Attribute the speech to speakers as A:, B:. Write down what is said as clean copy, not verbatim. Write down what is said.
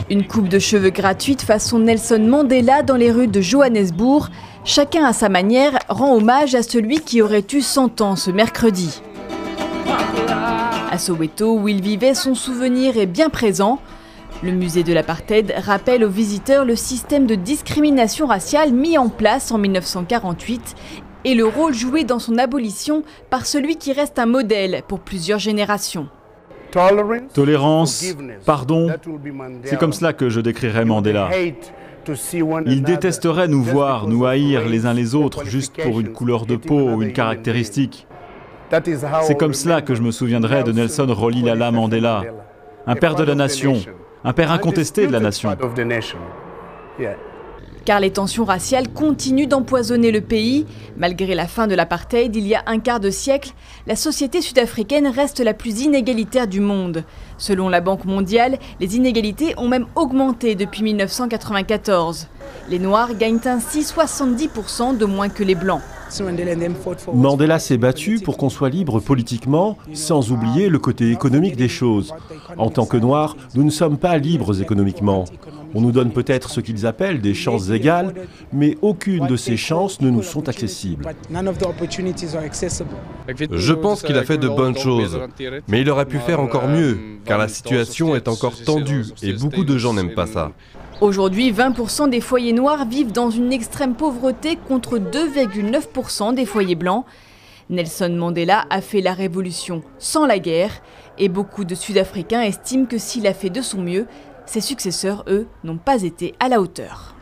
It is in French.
A: Une coupe de cheveux gratuite façon Nelson Mandela dans les rues de Johannesburg. Chacun à sa manière rend hommage à celui qui aurait eu 100 ans ce mercredi. À Soweto, où il vivait, son souvenir est bien présent. Le musée de l'apartheid rappelle aux visiteurs le système de discrimination raciale mis en place en 1948 et le rôle joué dans son abolition par celui qui reste un modèle pour plusieurs générations.
B: Tolérance, pardon, c'est comme cela que je décrirais Mandela. Il détesterait nous voir, nous haïr les uns les autres juste pour une couleur de peau ou une caractéristique. C'est comme cela que je me souviendrai de Nelson Rolihlahla Mandela, un père de la nation, un père incontesté de la nation.
A: Car les tensions raciales continuent d'empoisonner le pays. Malgré la fin de l'apartheid, il y a un quart de siècle, la société sud-africaine reste la plus inégalitaire du monde. Selon la Banque mondiale, les inégalités ont même augmenté depuis 1994. Les Noirs gagnent ainsi 70% de moins que les Blancs.
C: Mandela s'est battu pour qu'on soit libre politiquement, sans oublier le côté économique des choses. En tant que Noirs, nous ne sommes pas libres économiquement. On nous donne peut-être ce qu'ils appellent des chances égales, mais aucune de ces chances ne nous sont accessibles.
D: Je pense qu'il a fait de bonnes choses, mais il aurait pu faire encore mieux, car la situation est encore tendue et beaucoup de gens n'aiment pas ça.
A: Aujourd'hui, 20% des foyers noirs vivent dans une extrême pauvreté contre 2,9% des foyers blancs. Nelson Mandela a fait la révolution sans la guerre et beaucoup de Sud-Africains estiment que s'il a fait de son mieux, ses successeurs, eux, n'ont pas été à la hauteur.